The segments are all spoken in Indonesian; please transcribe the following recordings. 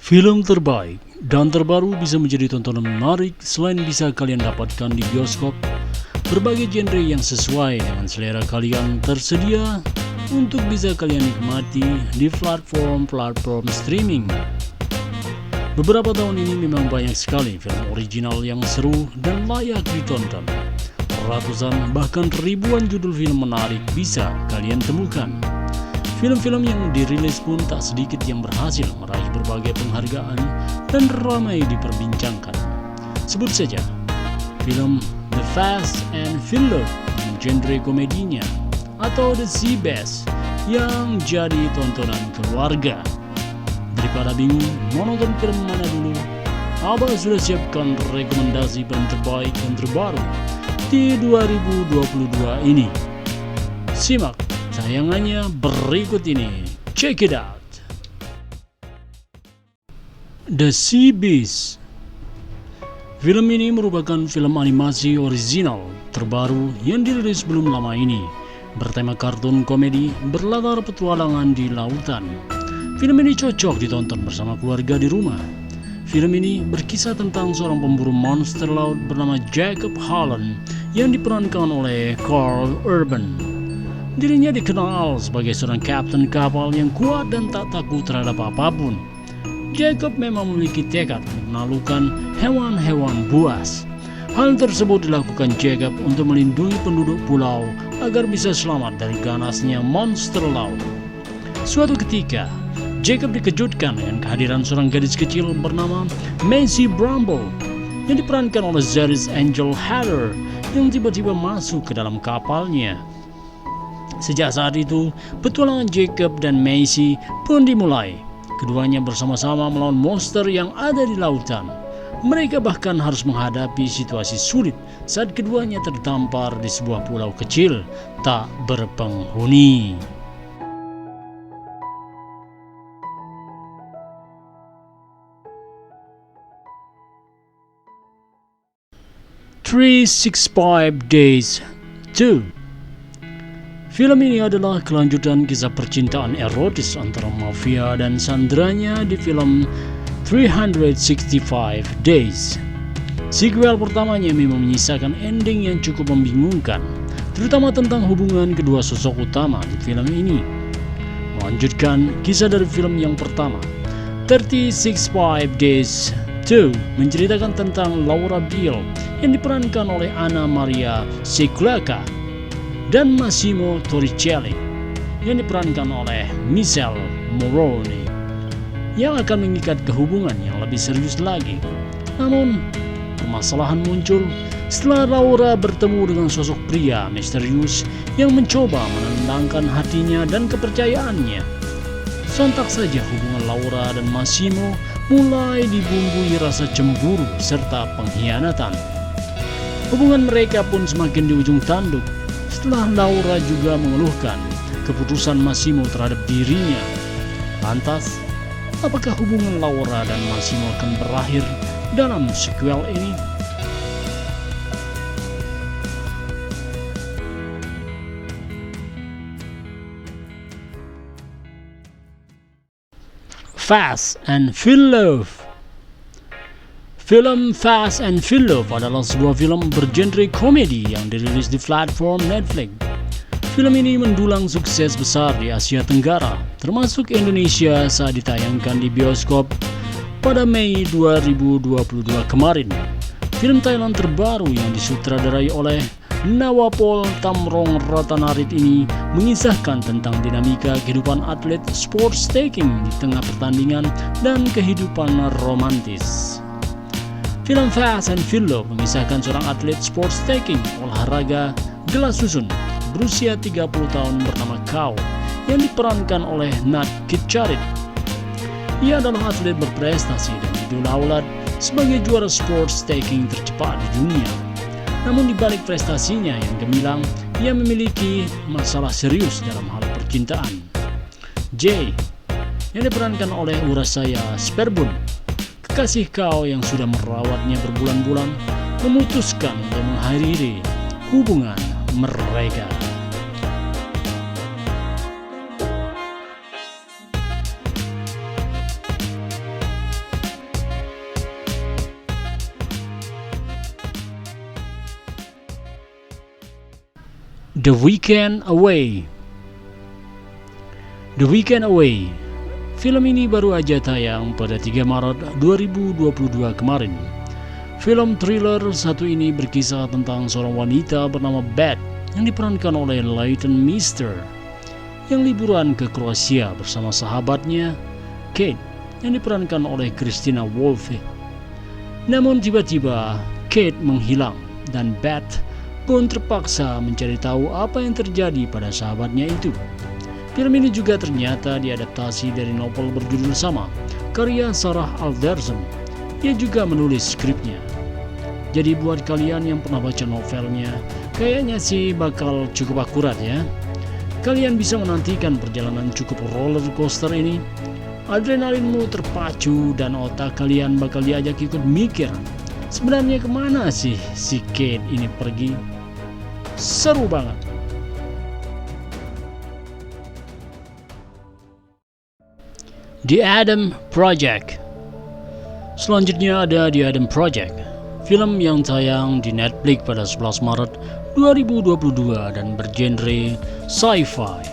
Film terbaik dan terbaru bisa menjadi tontonan menarik selain bisa kalian dapatkan di bioskop. Berbagai genre yang sesuai dengan selera kalian tersedia untuk bisa kalian nikmati di platform streaming. Beberapa tahun ini memang banyak sekali film original yang seru dan layak ditonton. Ratusan bahkan ribuan judul film menarik bisa kalian temukan. Film-film yang dirilis pun tak sedikit yang berhasil meraih berbagai penghargaan dan ramai diperbincangkan. Sebut saja film The Fast and Furious yang genre komedinya, atau The Seabest yang jadi tontonan keluarga. Daripada bingung mau nonton film mana dulu, Abah sudah siapkan rekomendasi film terbaik dan terbaru di 2022 ini. Simak tayangannya berikut ini. Check it out. The Seabest. Film ini merupakan film animasi original terbaru yang dirilis belum lama ini, bertema kartun komedi berlatar petualangan di lautan. Film ini cocok ditonton bersama keluarga di rumah. Film ini berkisah tentang seorang pemburu monster laut bernama Jacob Holland yang diperankan oleh Karl Urban. Dirinya dikenal sebagai seorang kapten kapal yang kuat dan tak takut terhadap apapun. Jacob memang memiliki tekad untuk menaklukkan hewan-hewan buas. Hal tersebut dilakukan Jacob untuk melindungi penduduk pulau agar bisa selamat dari ganasnya monster laut. Suatu ketika, Jacob dikejutkan dengan kehadiran seorang gadis kecil bernama Macy Bramble yang diperankan oleh Zarice Angel Hatter yang tiba-tiba masuk ke dalam kapalnya. Sejak saat itu, petualangan Jacob dan Macy pun dimulai. Keduanya bersama-sama melawan monster yang ada di lautan. Mereka bahkan harus menghadapi situasi sulit saat keduanya terdampar di sebuah pulau kecil tak berpenghuni. "365 Days 2". Film ini adalah kelanjutan kisah percintaan erotis antara mafia dan sandranya di film 365 Days. Sequel pertamanya memang menyisakan ending yang cukup membingungkan, terutama tentang hubungan kedua sosok utama di film ini. Melanjutkan kisah dari film yang pertama, 365 Days 2 menceritakan tentang Laura Beale yang diperankan oleh Anna Maria Sikulaka dan Massimo Torricelli yang diperankan oleh Michelle Morrone, yang akan mengikat kehubungan yang lebih serius lagi. Namun, permasalahan muncul setelah Laura bertemu dengan sosok pria misterius yang mencoba menendangkan hatinya dan kepercayaannya. Sontak saja hubungan Laura dan Massimo mulai dibumbui rasa cemburu serta pengkhianatan. Hubungan mereka pun semakin di ujung tanduk setelah Laura juga mengeluhkan keputusan Massimo terhadap dirinya. Lantas, apakah hubungan Laura dan Massimo akan berakhir dalam sequel ini? Fast and Furious. Film Fast and Furious adalah sebuah film bergenre komedi yang dirilis di platform Netflix. Film ini mendulang sukses besar di Asia Tenggara, termasuk Indonesia saat ditayangkan di bioskop pada Mei 2022 kemarin. Film Thailand terbaru yang disutradarai oleh Nawapol Tamrong Ratanarit ini mengisahkan tentang dinamika kehidupan atlet sports taking di tengah pertandingan dan kehidupan romantis. Film Fast and Furious mengisahkan seorang atlet sports taking olahraga gelas susun berusia 30 tahun bernama Kao yang diperankan oleh Nat Kitcharit. Ia adalah atlet berprestasi dan didaulat sebagai juara sports taking tercepat di dunia. Namun di balik prestasinya yang gemilang, ia memiliki masalah serius dalam hal percintaan. Jay, yang diperankan oleh Urasaya Sperbun, kekasih Kao yang sudah merawatnya berbulan-bulan, memutuskan untuk mengakhiri hubungan mereka. The Weekend Away. The Weekend Away. Film ini baru aja tayang pada 3 Maret 2022 kemarin. Film thriller satu ini berkisah tentang seorang wanita bernama Beth yang diperankan oleh Leighton Meester yang liburan ke Kroasia bersama sahabatnya Kate yang diperankan oleh Christina Wolfe. Namun tiba-tiba Kate menghilang dan Beth pun terpaksa mencari tahu apa yang terjadi pada sahabatnya itu. Film ini juga ternyata diadaptasi dari novel berjudul sama, karya Sarah Alderson. Ia juga menulis skripnya. Jadi buat kalian yang pernah baca novelnya, kayaknya sih bakal cukup akurat ya. Kalian bisa menantikan perjalanan cukup roller coaster ini. Adrenalinmu terpacu dan otak kalian bakal diajak ikut mikir, sebenarnya kemana sih si Kate ini pergi? Seru banget. The Adam Project. Selanjutnya ada The Adam Project, film yang tayang di Netflix pada 11 Maret 2022 dan bergenre sci-fi.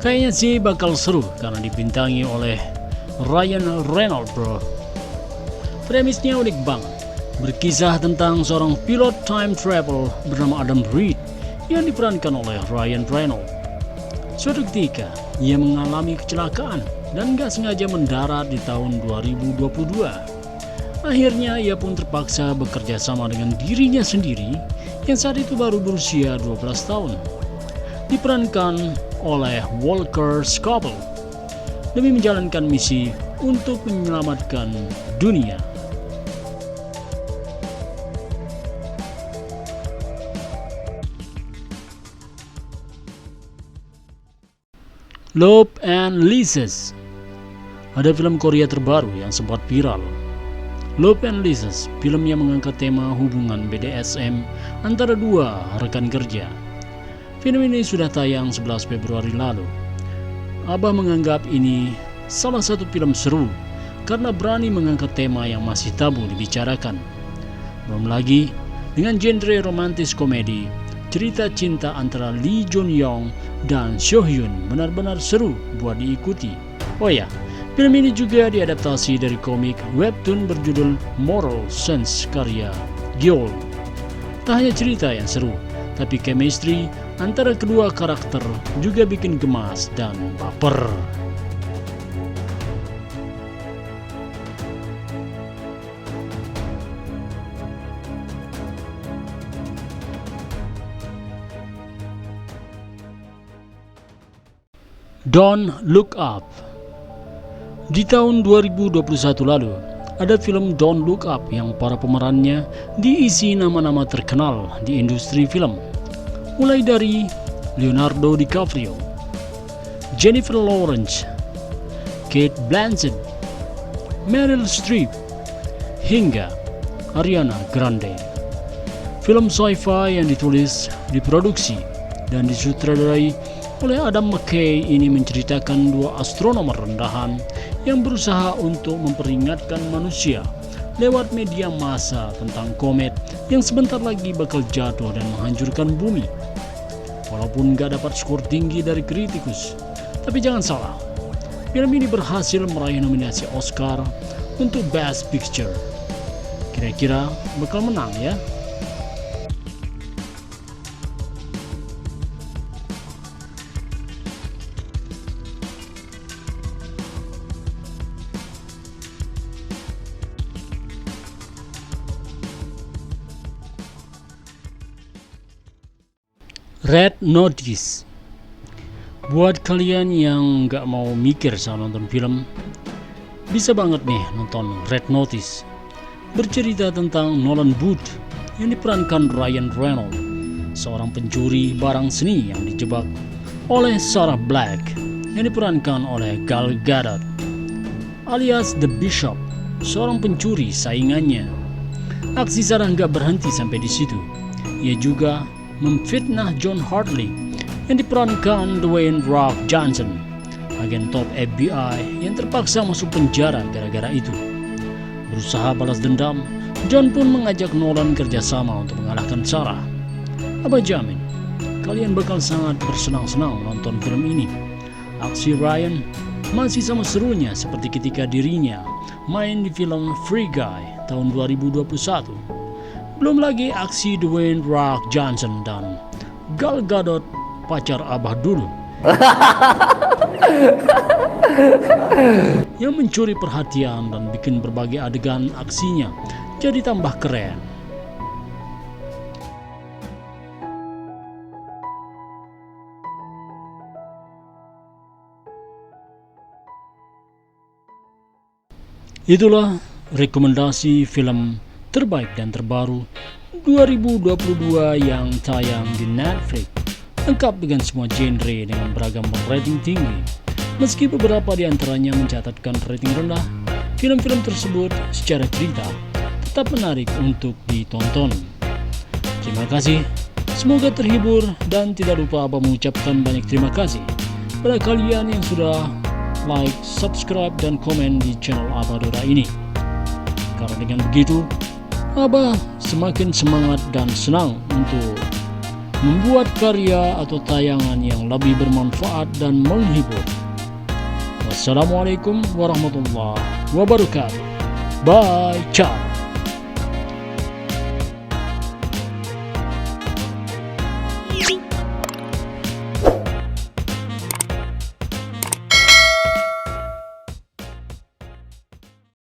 Kayaknya sih bakal seru karena dibintangi oleh Ryan Reynolds bro. Premisnya unik banget. Berkisah tentang seorang pilot time travel bernama Adam Reed yang diperankan oleh Ryan Reynolds. Suatu ketika, ia mengalami kecelakaan dan gak sengaja mendarat di tahun 2022. Akhirnya ia pun terpaksa bekerja sama dengan dirinya sendiri yang saat itu baru berusia 12 tahun. Diperankan oleh Walker Scobell demi menjalankan misi untuk menyelamatkan dunia. Love and Leases. Ada film Korea terbaru yang sempat viral. Love and Leases, film yang mengangkat tema hubungan BDSM antara dua rekan kerja. Film ini sudah tayang 11 Februari lalu. Abah menganggap ini salah satu film seru karena berani mengangkat tema yang masih tabu dibicarakan. Belum lagi dengan genre romantis komedi, cerita cinta antara Lee Jun Young dan Seo Hyun benar-benar seru buat diikuti. Oh ya, film ini juga diadaptasi dari komik webtoon berjudul Moral Sense karya Gyeol. Tak hanya cerita yang seru, tapi chemistry antara kedua karakter juga bikin gemas dan baper. Don't Look Up. Di tahun 2021 lalu, ada film Don't Look Up yang para pemerannya diisi nama-nama terkenal di industri film. Mulai dari Leonardo DiCaprio, Jennifer Lawrence, Cate Blanchett, Meryl Streep, hingga Ariana Grande. Film sci-fi yang ditulis, diproduksi, dan disutradarai oleh Adam McKay ini menceritakan dua astronomer rendahan yang berusaha untuk memperingatkan manusia lewat media massa tentang komet yang sebentar lagi bakal jatuh dan menghancurkan bumi. Walaupun gak dapat skor tinggi dari kritikus, tapi jangan salah, film ini berhasil meraih nominasi Oscar untuk Best Picture. Kira-kira bakal menang ya? Red Notice. Buat kalian yang gak mau mikir saat nonton film, bisa banget nih nonton Red Notice. Bercerita tentang Nolan Booth yang diperankan Ryan Reynolds, seorang pencuri barang seni yang dijebak oleh Sarah Black yang diperankan oleh Gal Gadot, alias The Bishop, seorang pencuri saingannya. Aksi Sarah gak berhenti sampai di situ. Ia juga memfitnah John Hartley yang diperankan Dwayne Rock Johnson, agen top FBI yang terpaksa masuk penjara gara-gara itu. Berusaha balas dendam, John pun mengajak Nolan kerjasama untuk mengalahkan Sarah. Abah jamin, kalian bakal sangat bersenang-senang nonton film ini. Aksi Ryan masih sama serunya seperti ketika dirinya main di film Free Guy tahun 2021. Belum lagi aksi Dwayne Rock Johnson dan Gal Gadot pacar abah dulu yang mencuri perhatian dan bikin berbagai adegan aksinya jadi tambah keren. Itulah rekomendasi film terbaik dan terbaru 2022 yang tayang di Netflix, lengkap dengan semua genre dengan beragam rating tinggi. Meski beberapa di antaranya mencatatkan rating rendah, film-film tersebut secara cerita tetap menarik untuk ditonton. Terima kasih, semoga terhibur, dan tidak lupa Abah mengucapkan banyak terima kasih pada kalian yang sudah like, subscribe, dan komen di channel Abah Dora ini. Karena dengan begitu, Abah semakin semangat dan senang untuk membuat karya atau tayangan yang lebih bermanfaat dan menghibur. Wassalamualaikum warahmatullahi wabarakatuh. Bye, ciao.